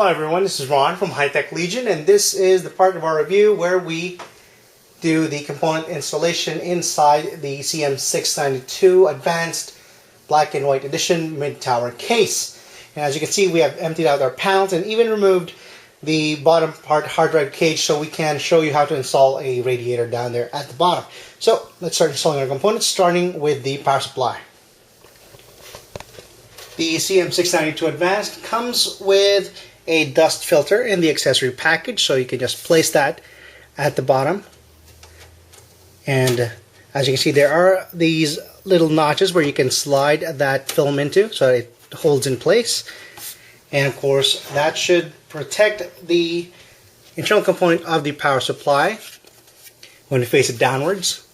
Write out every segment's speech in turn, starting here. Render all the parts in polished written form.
Hello everyone, this is Ron from High Tech Legion, and this is the part of our review where we do the component installation inside the CM692 Advanced Black and White Edition mid-tower case. And as you can see, we have emptied out our panels and even removed the bottom part hard drive cage so we can show you how to install a radiator down there at the bottom. So let's start installing our components, starting with the power supply. The CM692 Advanced comes with a dust filter in the accessory package, so you can just place that at the bottom. And as you can see, there are these little notches where you can slide that film into so it holds in place. And of course, that should protect the internal component of the power supply when you face it downwards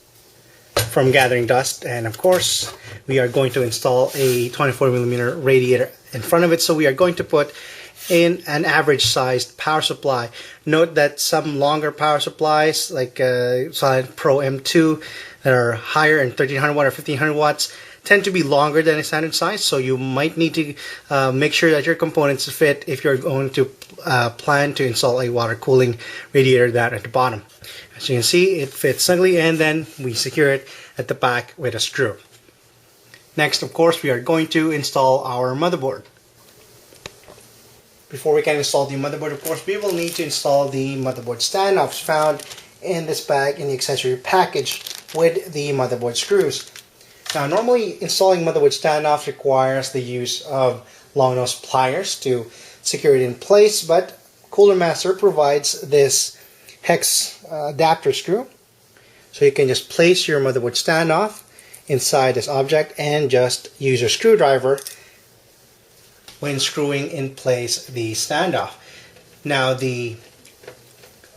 from gathering dust. And of course, we are going to install a 24mm radiator in front of it, so we are going to put in an average sized power supply. Note that some longer power supplies like Silent Pro M2 that are higher in 1300 watt or 1500 watts tend to be longer than a standard size, so you might need to make sure that your components fit if you're going to plan to install a water cooling radiator down at the bottom. As you can see, it fits snugly, and then we secure it at the back with a screw. Next, of course, we are going to install our motherboard. Before we can install the motherboard, of course, we will need to install the motherboard standoffs found in this bag in the accessory package with the motherboard screws. Now, normally installing motherboard standoffs requires the use of long nose pliers to secure it in place, but Cooler Master provides this hex adapter screw, so you can just place your motherboard standoff inside this object and just use your screwdriver when screwing in place the standoff. Now, the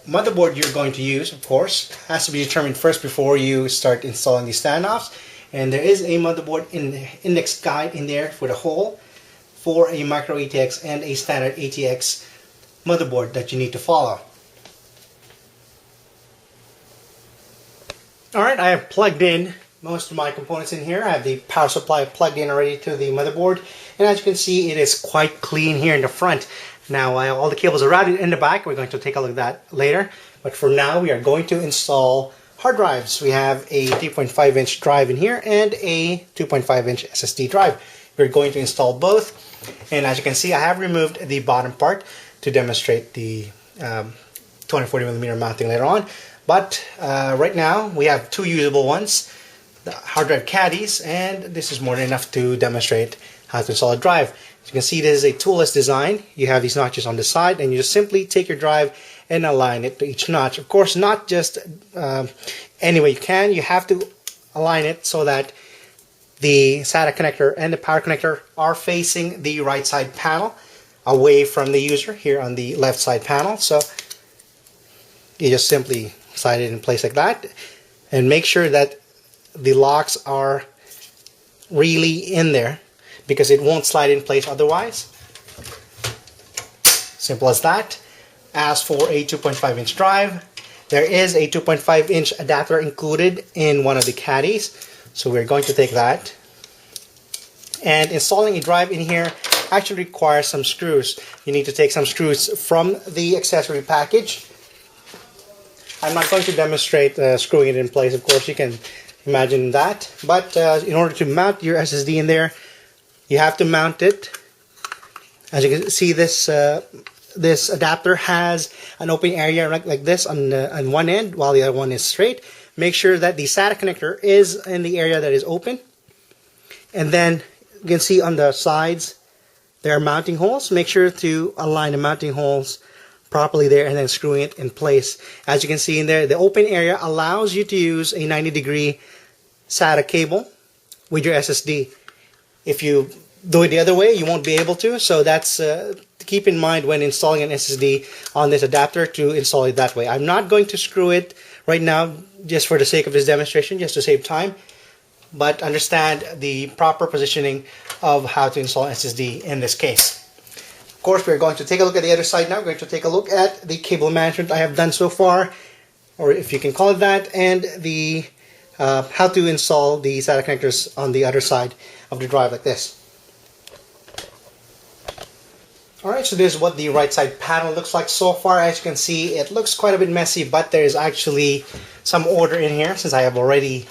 motherboard you're going to use, of course, has to be determined first before you start installing the standoffs. And there is a motherboard index guide in there for the hole for a micro ATX and a standard ATX motherboard that you need to follow. Alright, I have plugged in most of my components in here. I have the power supply plugged in already to the motherboard, and as you can see, it is quite clean here in the front. Now, all the cables are routed in the back. We're going to take a look at that later, but for now we are going to install hard drives. We have a 3.5-inch drive in here and a 2.5-inch SSD drive. We're going to install both, and as you can see, I have removed the bottom part to demonstrate the 20-40mm mounting later on. But right now we have two usable ones, the hard drive caddies, and this is more than enough to demonstrate how to install a drive. As you can see, this is a toolless design. You have these notches on the side, and you just simply take your drive and align it to each notch. Of course, not just any way you can. You have to align it so that the SATA connector and the power connector are facing the right side panel, away from the user here on the left side panel. So you just simply slide it in place like that, and make sure that the locks are really in there, because it won't slide in place otherwise. Simple as that. As for a 2.5-inch drive, there is a 2.5-inch adapter included in one of the caddies, so we're going to take that. And installing a drive in here actually requires some screws. You need to take some screws from the accessory package. I'm not going to demonstrate screwing it in place, of course, you can imagine that. But in order to mount your SSD in there, you have to mount it. As you can see, this adapter has an open area like this on one end, while the other one is straight. Make sure that the SATA connector is in the area that is open. And then you can see on the sides there are mounting holes. Make sure to align the mounting holes properly there and then screwing it in place. As you can see in there, the open area allows you to use a 90-degree SATA cable with your SSD. If you do it the other way, you won't be able to, so that's to keep in mind when installing an SSD on this adapter, to install it that way. I'm not going to screw it right now just for the sake of this demonstration, just to save time, but understand the proper positioning of how to install an SSD in this case. Of course, we're going to take a look at the other side now. We're going to take a look at the cable management I have done so far, or if you can call it that, and the how to install the SATA connectors on the other side of the drive like this. Alright, so this is what the right side panel looks like so far. As you can see, it looks quite a bit messy, but there is actually some order in here since I have already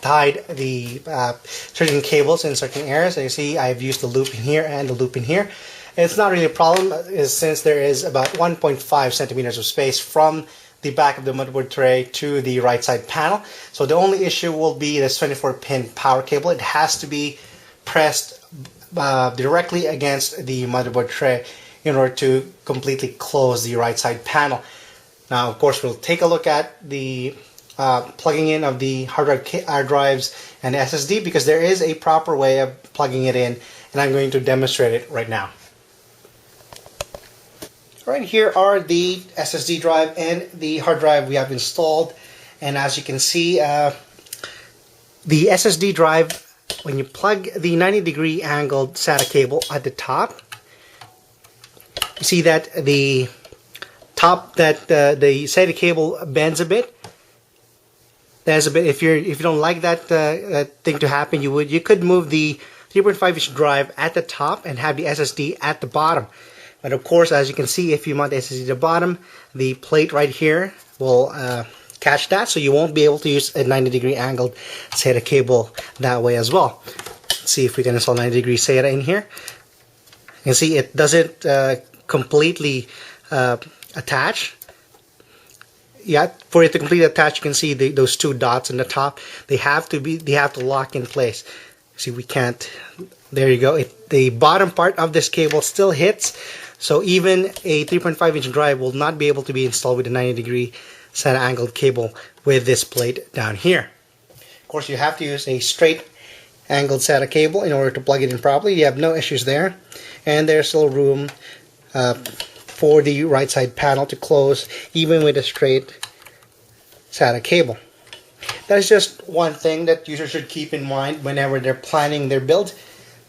tied the certain cables in certain areas. As you see, I've used the loop in here and the loop in here. It's not really a problem since there is about 1.5 centimeters of space from the back of the motherboard tray to the right side panel. So the only issue will be this 24-pin power cable. It has to be pressed directly against the motherboard tray in order to completely close the right side panel. Now, of course, we'll take a look at the plugging in of the hard drives and SSD, because there is a proper way of plugging it in, and I'm going to demonstrate it right now. Alright, here are the SSD drive and the hard drive we have installed, and as you can see, the SSD drive, when you plug the 90-degree angled SATA cable at the top, you see that the top, that the SATA cable bends a bit. There's a bit. If you don't like that thing to happen, you could move the 3.5-inch drive at the top and have the SSD at the bottom. But of course, as you can see, if you mount the SSD at the bottom, the plate right here will catch that, so you won't be able to use a 90-degree angled SATA cable that way as well. Let's see if we can install 90-degree SATA in here. You can see it doesn't completely attach. Yeah, for it to completely attach, you can see those two dots on the top. They have to lock in place. See, we can't. There you go. The bottom part of this cable still hits, so even a 3.5-inch drive will not be able to be installed with a 90-degree SATA angled cable with this plate down here. Of course, you have to use a straight angled SATA cable in order to plug it in properly. You have no issues there, and there's still room for the right side panel to close even with a straight SATA cable. That's just one thing that users should keep in mind whenever they're planning their build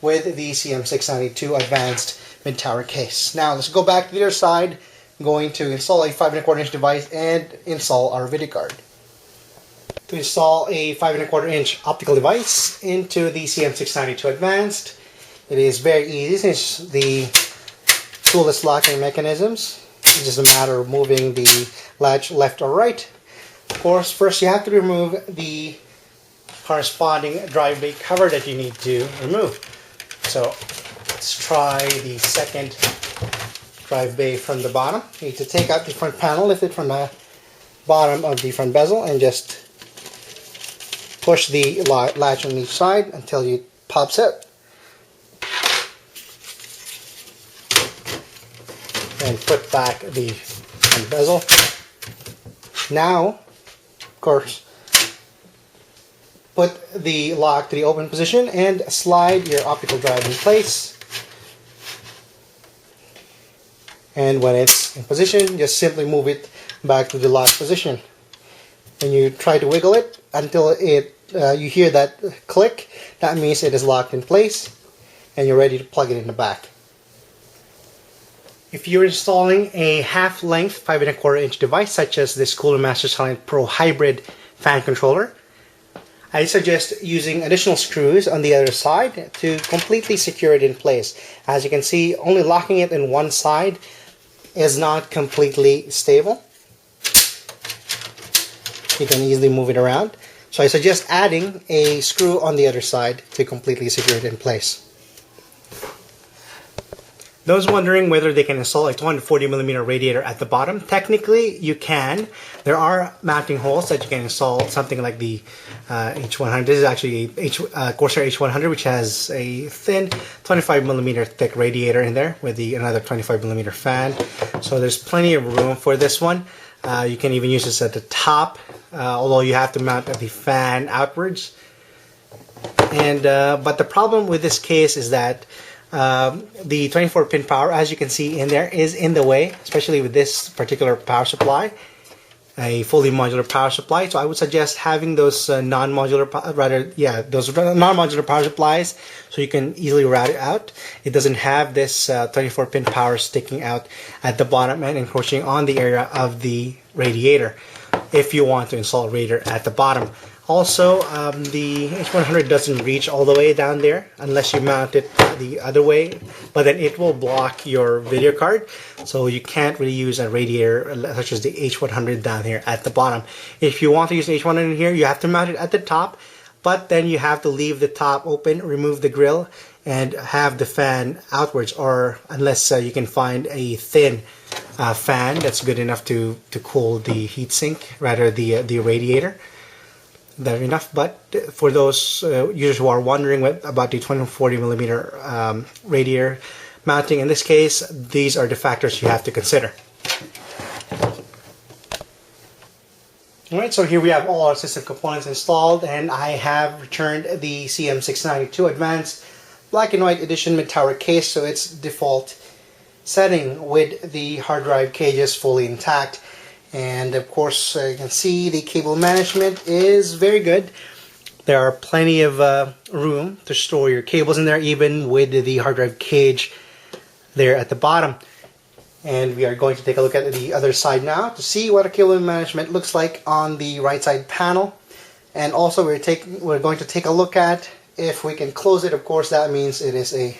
with the CM692 Advanced mid-tower case. Now let's go back to the other side. I'm going to install a 5.25-inch device and install our video card. To install a 5.25-inch optical device into the CM692 Advanced, it is very easy since the toolless locking mechanisms. It's just a matter of moving the latch left or right. Of course, first you have to remove the corresponding drive bay cover that you need to remove. So let's try the second drive bay from the bottom. You need to take out the front panel, lift it from the bottom of the front bezel, and just push the latch on each side until it pops out. And put back the front bezel. Now, of course, put the lock to the open position and slide your optical drive in place. And when it's in position, just simply move it back to the locked position. When you try to wiggle it until you hear that click, that means it is locked in place and you're ready to plug it in the back. If you're installing a half-length 5.25-inch device such as this Cooler Master Silent Pro Hybrid fan controller, I suggest using additional screws on the other side to completely secure it in place. As you can see, only locking it in one side is not completely stable. You can easily move it around. So I suggest adding a screw on the other side to completely secure it in place. Those wondering whether they can install a 240mm radiator at the bottom, technically you can. There are mounting holes that you can install, something like the H100. This is actually a Corsair H100, which has a thin 25mm thick radiator in there with another 25mm fan. So there's plenty of room for this one. You can even use this at the top, although you have to mount the fan outwards. And but the problem with this case is that the 24-pin power, as you can see in there, is in the way, especially with this particular power supply, a fully modular power supply. So I would suggest having those non-modular power supplies so you can easily route it out. It doesn't have this 24-pin power sticking out at the bottom and encroaching on the area of the radiator if you want to install a radiator at the bottom. Also, the H100 doesn't reach all the way down there unless you mount it the other way, but then it will block your video card, so you can't really use a radiator such as the H100 down here at the bottom. If you want to use the H100 here, you have to mount it at the top, but then you have to leave the top open, remove the grill, and have the fan outwards, or unless you can find a thin fan that's good enough to cool the heatsink, rather the radiator. That's enough. But for those users who are wondering about the 20-40mm radiator mounting, in this case, these are the factors you have to consider. Alright, so here we have all our system components installed, and I have returned the CM692 Advanced Black and White Edition mid-tower case, so its default setting with the hard drive cages fully intact. And of course, you can see the cable management is very good. There are plenty of room to store your cables in there, even with the hard drive cage there at the bottom. And we are going to take a look at the other side now to see what a cable management looks like on the right side panel. And also we're going to take a look at if we can close it. Of course, that means it is a...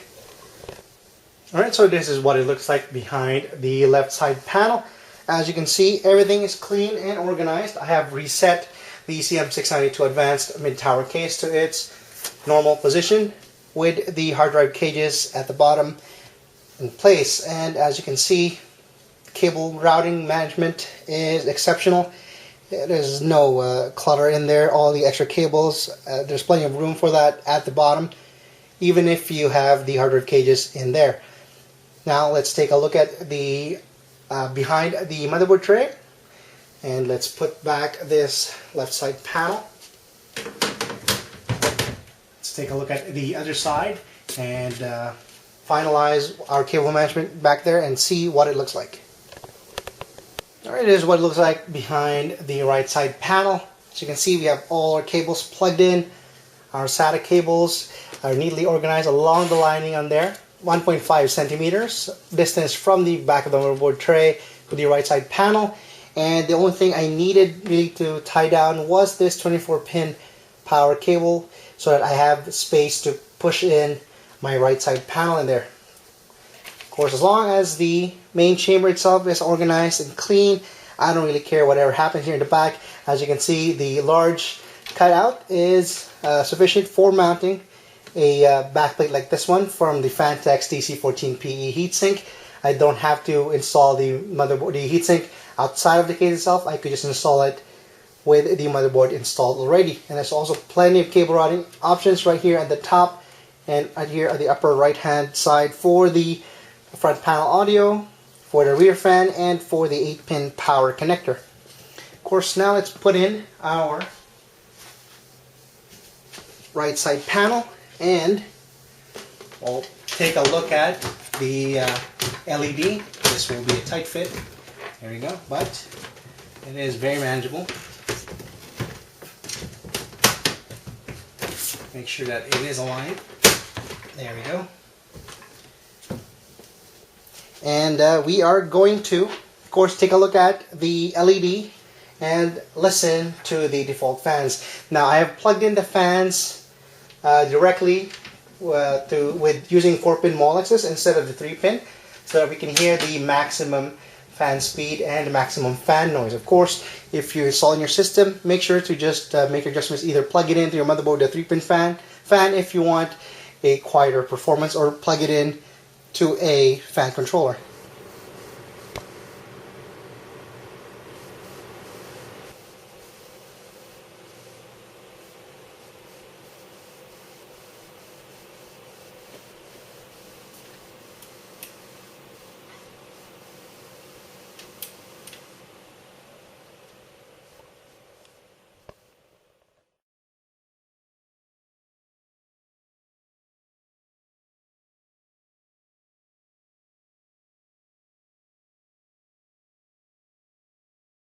Alright, so this is what it looks like behind the left side panel. As you can see, everything is clean and organized. I have reset the CM692 Advanced mid-tower case to its normal position with the hard drive cages at the bottom in place. And as you can see, cable routing management is exceptional. There's no clutter in there. All the extra cables, there's plenty of room for that at the bottom, even if you have the hard drive cages in there. Now let's take a look at the behind the motherboard tray, and let's put back this left side panel. Let's take a look at the other side and finalize our cable management back there and see what it looks like. Alright, this is what it looks like behind the right side panel. As you can see, we have all our cables plugged in. Our SATA cables are neatly organized along the lining on there. 1.5 centimeters distance from the back of the motherboard tray to the right side panel. And the only thing I needed really to tie down was this 24-pin power cable, so that I have space to push in my right side panel in there. Of course, as long as the main chamber itself is organized and clean, I don't really care whatever happens here in the back. As you can see, the large cutout is sufficient for mounting a backplate like this one from the Fantex DC14PE heatsink. I don't have to install the motherboard, the heatsink outside of the case itself. I could just install it with the motherboard installed already. And there's also plenty of cable routing options right here at the top and right here at the upper right hand side for the front panel audio, for the rear fan, and for the 8-pin power connector. Of course, now let's put in our right side panel, and we'll take a look at the LED. This will be a tight fit. There we go, but it is very manageable. Make sure that it is aligned. There we go. And we are going to, of course, take a look at the LED and listen to the default fans. Now, I have plugged in the fans directly with using 4-pin Molexes instead of the 3-pin, so that we can hear the maximum fan speed and the maximum fan noise. Of course, if you're installing your system, make sure to just make adjustments. Either plug it into your motherboard, the 3-pin fan if you want a quieter performance, or plug it in to a fan controller.